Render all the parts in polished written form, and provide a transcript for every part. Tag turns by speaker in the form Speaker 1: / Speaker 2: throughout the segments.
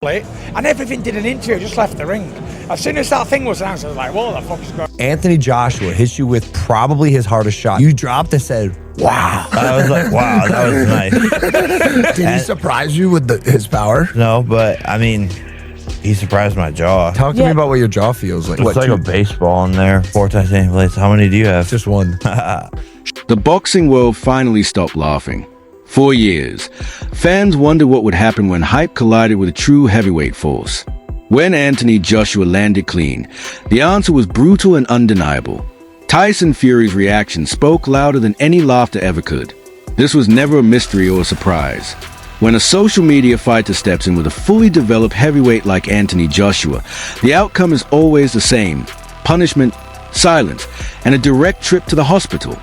Speaker 1: and everything did an interview, just left the ring. As soon as that thing was announced, I was like, what the fuck is going on?
Speaker 2: Anthony Joshua hits you with probably his hardest shot. You dropped and said, wow.
Speaker 3: I was like, wow, that was nice.
Speaker 2: Did he surprise you with his power?
Speaker 3: No, but I mean, he surprised my jaw.
Speaker 2: Talk to me about what your jaw feels like.
Speaker 3: It's like a baseball in there. 4 titanium plates. How many do you have?
Speaker 2: Just one.
Speaker 4: The boxing world finally stopped laughing. For years, fans wondered what would happen when hype collided with a true heavyweight force. When Anthony Joshua landed clean, the answer was brutal and undeniable. Tyson Fury's reaction spoke louder than any laughter ever could. This was never a mystery or a surprise. When a social media fighter steps in with a fully developed heavyweight like Anthony Joshua, the outcome is always the same: punishment, silence, and a direct trip to the hospital.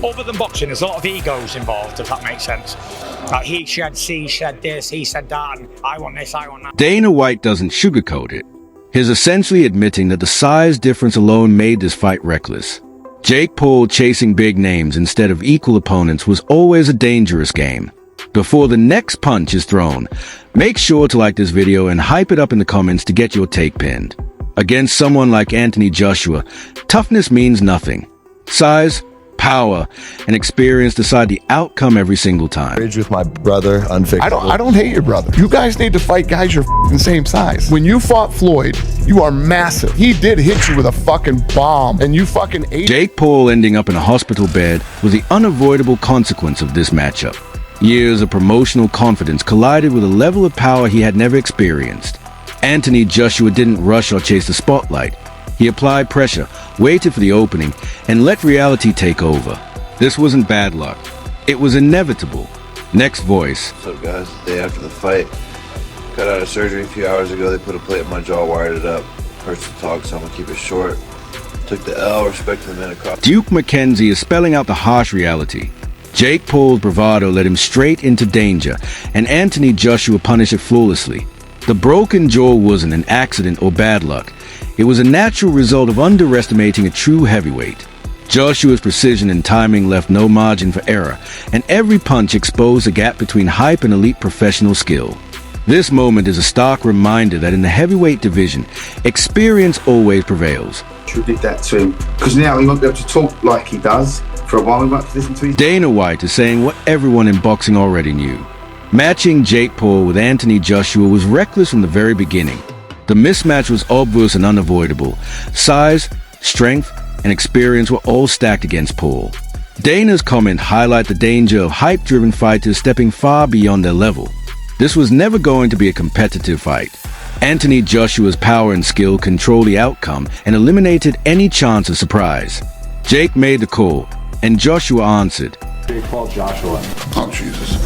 Speaker 1: Other than boxing, there's a lot of egos involved, if that makes sense. Like he said this, he said that, and I want this, I want that.
Speaker 4: Dana White doesn't sugarcoat it. He's essentially admitting that the size difference alone made this fight reckless. Jake Paul chasing big names instead of equal opponents was always a dangerous game. Before the next punch is thrown, make sure to like this video and hype it up in the comments to get your take pinned. Against someone like Anthony Joshua, toughness means nothing. Size, power, and experience decide the outcome every single time.
Speaker 5: With my brother, unfixable.
Speaker 6: I don't hate your brother. You guys need to fight guys your same size. When you fought Floyd, you are massive. He did hit you with a fucking bomb, and you fucking ate.
Speaker 4: Jake Paul ending up in a hospital bed was the unavoidable consequence of this matchup. Years of promotional confidence collided with a level of power he had never experienced. Anthony Joshua didn't rush or chase the spotlight. He applied pressure, waited for the opening, and let reality take over. This wasn't bad luck. It was inevitable. Next voice.
Speaker 7: What's up, guys? The day after the fight. Got out of surgery a few hours ago. They put a plate in my jaw, wired it up. Hurts to talk, so I'm gonna keep it short. Took the L, respect to the men across.
Speaker 4: Duke McKenzie is spelling out the harsh reality. Jake Paul's bravado led him straight into danger, and Anthony Joshua punished it flawlessly. The broken jaw wasn't an accident or bad luck. It was a natural result of underestimating a true heavyweight. Joshua's precision and timing left no margin for error, and every punch exposed a gap between hype and elite professional skill. This moment is a stark reminder that in the heavyweight division, experience always prevails.
Speaker 8: Did that to him, because now he won't be able to talk like he does. For a while we won't have to listen to him.
Speaker 4: Dana White is saying what everyone in boxing already knew. Matching Jake Paul with Anthony Joshua was reckless from the very beginning. The mismatch was obvious and unavoidable. Size, strength, and experience were all stacked against Paul. Dana's comment highlighted the danger of hype-driven fighters stepping far beyond their level. This was never going to be a competitive fight. Anthony Joshua's power and skill controlled the outcome and eliminated any chance of surprise. Jake made the call, and Joshua answered.
Speaker 8: Jake Paul Joshua.
Speaker 6: Oh, Jesus.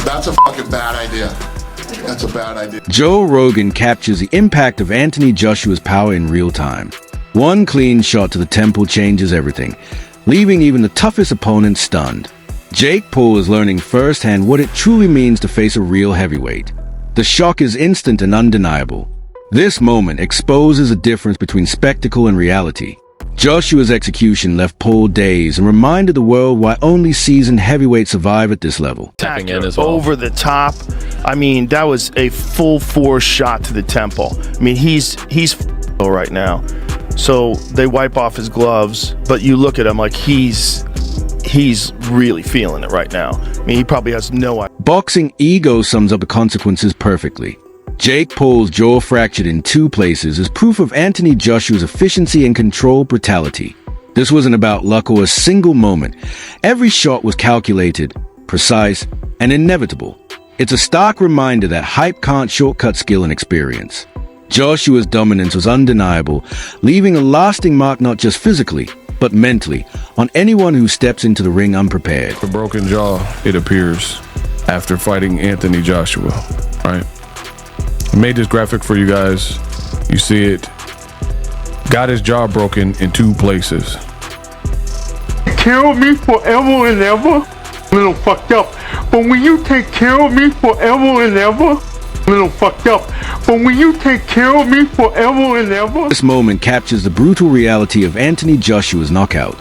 Speaker 6: That's a fucking bad idea. That's a bad idea.
Speaker 4: Joe Rogan captures the impact of Anthony Joshua's power in real time. One clean shot to the temple changes everything, leaving even the toughest opponents stunned. Jake Paul is learning firsthand what it truly means to face a real heavyweight. The shock is instant and undeniable. This moment exposes a difference between spectacle and reality. Joshua's execution left Paul dazed and reminded the world why only seasoned heavyweights survive at this level.
Speaker 9: Tapping in as well. Over the top. I mean, that was a full force shot to the temple. I mean, he's right now. So they wipe off his gloves, but you look at him like he's really feeling it right now. I mean, he probably has no idea.
Speaker 4: Boxing ego sums up the consequences perfectly. Jake Paul's jaw fractured in 2 places is proof of Anthony Joshua's efficiency and controlled brutality. This wasn't about luck or a single moment. Every shot was calculated, precise, and inevitable. It's a stark reminder that hype can't shortcut skill and experience. Joshua's dominance was undeniable, leaving a lasting mark not just physically, but mentally, on anyone who steps into the ring unprepared.
Speaker 10: The broken jaw, it appears, after fighting Anthony Joshua, right? I made this graphic for you guys. You see it. Got his jaw broken in 2 places.
Speaker 11: Care of me forever and ever, little fucked up. But when you take care of me forever and ever, little fucked up. But when you take care of me forever and ever.
Speaker 4: This moment captures the brutal reality of Anthony Joshua's knockout.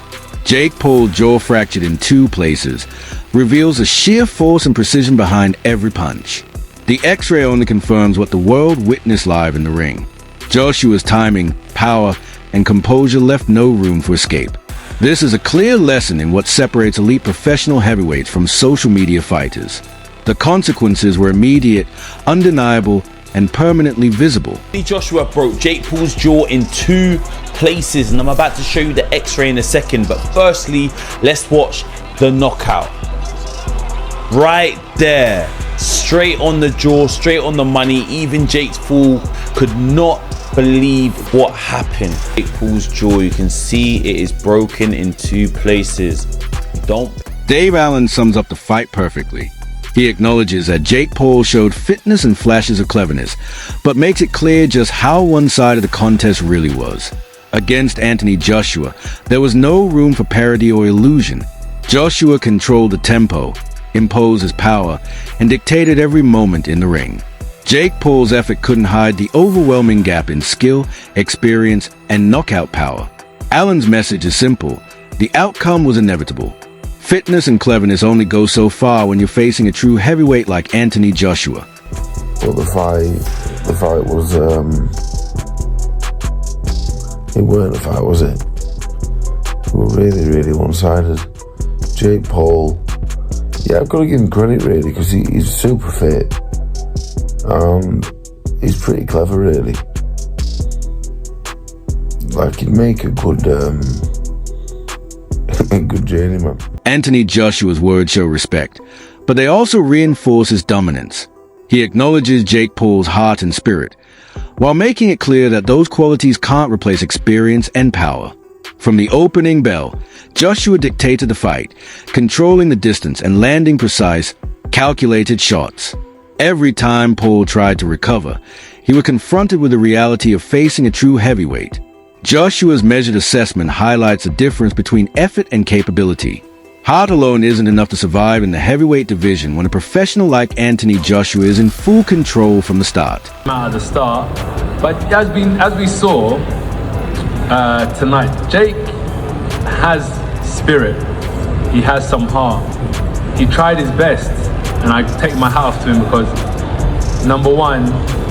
Speaker 4: Jake Paul, jaw fractured in 2 places, reveals the sheer force and precision behind every punch. The X-ray only confirms what the world witnessed live in the ring. Joshua's timing, power, and composure left no room for escape. This is a clear lesson in what separates elite professional heavyweights from social media fighters. The consequences were immediate, undeniable, and permanently visible.
Speaker 12: Joshua broke Jake Paul's jaw in 2 places, and I'm about to show you the X-ray in a second, but firstly, let's watch the knockout. Right there, straight on the jaw, straight on the money. Even Jake Paul could not believe what happened. Jake Paul's jaw, you can see it is broken in 2 places.
Speaker 4: Dave Allen sums up the fight perfectly. He acknowledges that Jake Paul showed fitness and flashes of cleverness, but makes it clear just how one-sided the contest really was. Against Anthony Joshua, there was no room for parody or illusion. Joshua controlled the tempo, imposed his power, and dictated every moment in the ring. Jake Paul's effort couldn't hide the overwhelming gap in skill, experience, and knockout power. Allen's message is simple. The outcome was inevitable. Fitness and cleverness only go so far when you're facing a true heavyweight like Anthony Joshua.
Speaker 13: Well, the fight was, it weren't a fight, was it? We were really, really one-sided. Jake Paul, yeah, I've got to give him credit really, because he's super fit. He's pretty clever really. Like, he'd make a good, a good journeyman.
Speaker 4: Anthony Joshua's words show respect, but they also reinforce his dominance. He acknowledges Jake Paul's heart and spirit, while making it clear that those qualities can't replace experience and power. From the opening bell, Joshua dictated the fight, controlling the distance and landing precise, calculated shots. Every time Paul tried to recover, he was confronted with the reality of facing a true heavyweight. Joshua's measured assessment highlights the difference between effort and capability. Heart alone isn't enough to survive in the heavyweight division when a professional like Anthony Joshua is in full control from the start.
Speaker 14: At the start, but as we saw tonight, Jake has spirit. He has some heart. He tried his best, and I take my hat off to him because, number one,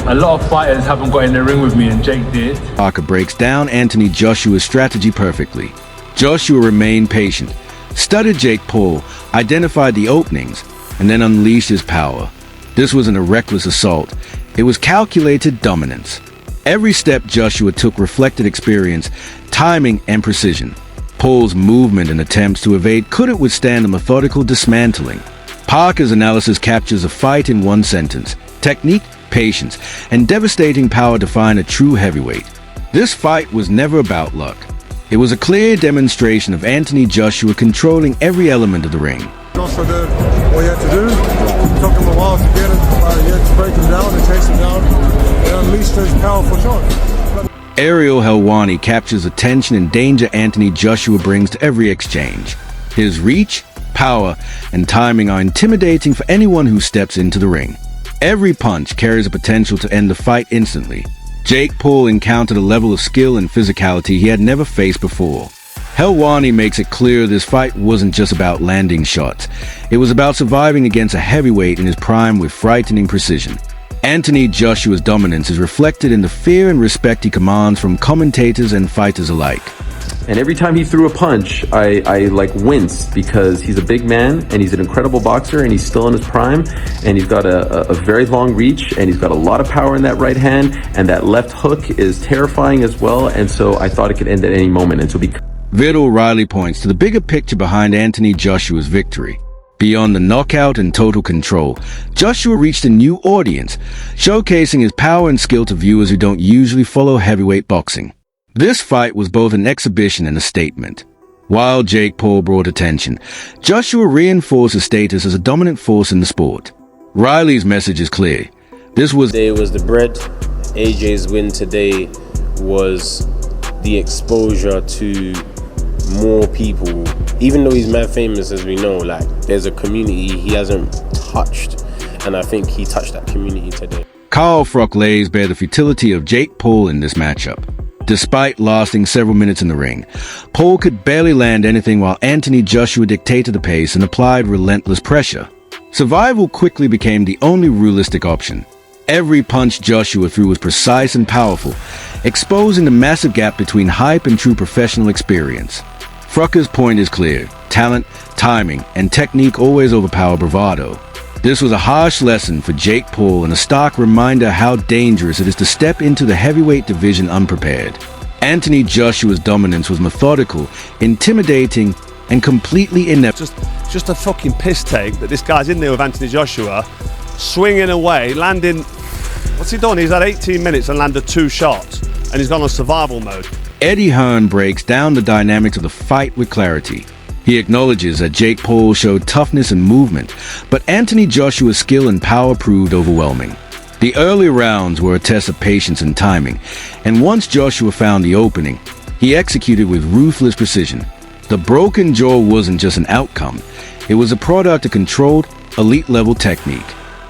Speaker 14: a lot of fighters haven't got in the ring with me, and Jake did.
Speaker 4: Parker breaks down Anthony Joshua's strategy perfectly. Joshua remained patient, studied Jake Paul, identified the openings, and then unleashed his power. This wasn't a reckless assault. It was calculated dominance. Every step Joshua took reflected experience, timing, and precision. Paul's movement and attempts to evade couldn't withstand a methodical dismantling. Parker's analysis captures a fight in one sentence. Technique, patience, and devastating power define a true heavyweight. This fight was never about luck. It was a clear demonstration of Anthony Joshua controlling every element of the ring.
Speaker 15: Joshua did what he had to do. It took him a while to get it. He had to break him down and chase him down and unleash his powerful shot.
Speaker 4: Ariel Helwani captures the tension and danger Anthony Joshua brings to every exchange. His reach, power, and timing are intimidating for anyone who steps into the ring. Every punch carries a potential to end the fight instantly. Jake Paul encountered a level of skill and physicality he had never faced before. Helwani makes it clear this fight wasn't just about landing shots. It was about surviving against a heavyweight in his prime with frightening precision. Anthony Joshua's dominance is reflected in the fear and respect he commands from commentators and fighters alike.
Speaker 16: And every time he threw a punch, I like winced, because he's a big man and he's an incredible boxer and he's still in his prime, and he's got a very long reach and he's got a lot of power in that right hand, and that left hook is terrifying as well, and so I thought it could end at any moment. And so
Speaker 4: Vid O'Reilly points to the bigger picture behind Anthony Joshua's victory. Beyond the knockout and total control, Joshua reached a new audience, showcasing his power and skill to viewers who don't usually follow heavyweight boxing. This fight was both an exhibition and a statement. While Jake Paul brought attention, Joshua reinforced his status as a dominant force in the sport. Riley's message is clear.
Speaker 17: Today was the bread. AJ's win today was the exposure to more people. Even though he's mad famous, as we know, like, there's a community he hasn't touched, and I think he touched that community today.
Speaker 4: Carl Froch lays bare the futility of Jake Paul in this matchup. Despite lasting several minutes in the ring, Paul could barely land anything while Anthony Joshua dictated the pace and applied relentless pressure. Survival quickly became the only realistic option. Every punch Joshua threw was precise and powerful, exposing the massive gap between hype and true professional experience. Frucker's point is clear. Talent, timing, and technique always overpower bravado. This was a harsh lesson for Jake Paul and a stark reminder how dangerous it is to step into the heavyweight division unprepared. Anthony Joshua's dominance was methodical, intimidating, and completely inept.
Speaker 18: Just a fucking piss take that this guy's in there with Anthony Joshua, swinging away, landing. What's he done? He's had 18 minutes and landed 2 shots, and he's gone on survival mode.
Speaker 4: Eddie Hearn breaks down the dynamics of the fight with clarity. He acknowledges that Jake Paul showed toughness and movement, but Anthony Joshua's skill and power proved overwhelming. The early rounds were a test of patience and timing, and once Joshua found the opening, he executed with ruthless precision. The broken jaw wasn't just an outcome, it was a product of controlled, elite-level technique.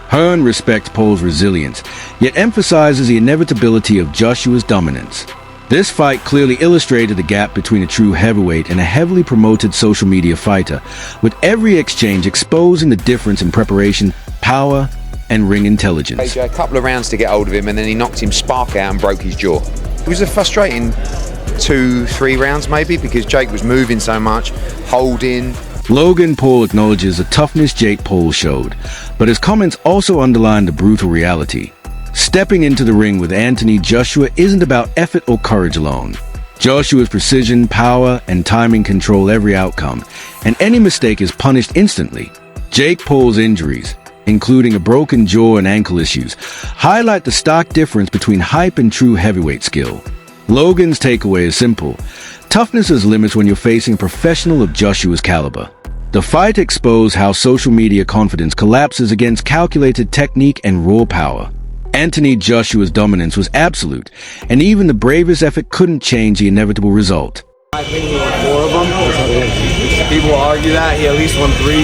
Speaker 4: Hearn respects Paul's resilience, yet emphasizes the inevitability of Joshua's dominance. This fight clearly illustrated the gap between a true heavyweight and a heavily promoted social media fighter, with every exchange exposing the difference in preparation, power, and ring intelligence.
Speaker 19: AJ, a couple of rounds to get hold of him, and then he knocked him spark out and broke his jaw. It was a frustrating 2-3 rounds maybe, because Jake was moving so much, holding.
Speaker 4: Logan Paul acknowledges the toughness Jake Paul showed, but his comments also underline the brutal reality. Stepping into the ring with Anthony Joshua isn't about effort or courage alone. Joshua's precision, power, and timing control every outcome, and any mistake is punished instantly. Jake Paul's injuries, including a broken jaw and ankle issues, highlight the stark difference between hype and true heavyweight skill. Logan's takeaway is simple. Toughness has limits when you're facing a professional of Joshua's caliber. The fight exposed how social media confidence collapses against calculated technique and raw power. Anthony Joshua's dominance was absolute, and even the bravest effort couldn't change the inevitable result.
Speaker 20: I think he won 4 of them. People argue that he at least won 3.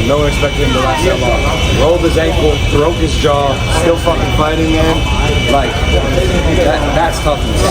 Speaker 20: No one expected him to last that long. Rolled his ankle, broke his jaw, still fucking fighting, man. Like, that's toughness.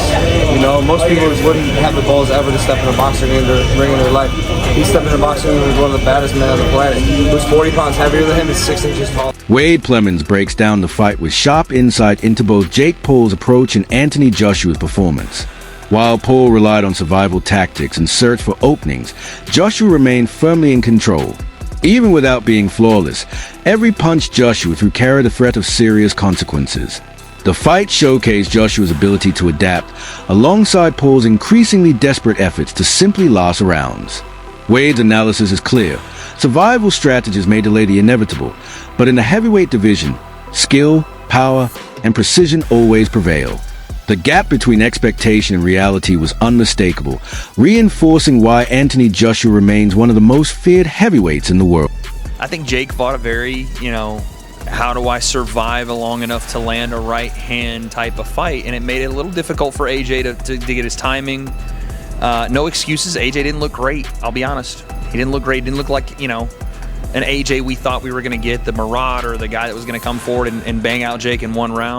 Speaker 20: You know, most people wouldn't have the balls ever to step in a boxing ring in their life. He stepped in a boxing ring with one of the baddest men on the planet. Who's 40 pounds heavier than him and 6 inches tall.
Speaker 4: Wade Plemons breaks down the fight with sharp insight into both Jake Paul's approach and Anthony Joshua's performance. While Paul relied on survival tactics and searched for openings, Joshua remained firmly in control. Even without being flawless, every punch Joshua threw carried a threat of serious consequences. The fight showcased Joshua's ability to adapt, alongside Paul's increasingly desperate efforts to simply last rounds. Wade's analysis is clear. Survival strategies may delay the inevitable, but in the heavyweight division, skill, power, and precision always prevail. The gap between expectation and reality was unmistakable, reinforcing why Anthony Joshua remains one of the most feared heavyweights in the world.
Speaker 21: I think Jake fought a very, how do I survive long enough to land a right hand type of fight, and it made it a little difficult for AJ to get his timing. No excuses. AJ didn't look great, I'll be honest. He didn't look great. Didn't look like, an AJ we thought we were going to get, the Marauder, the guy that was going to come forward and bang out Jake in 1 round.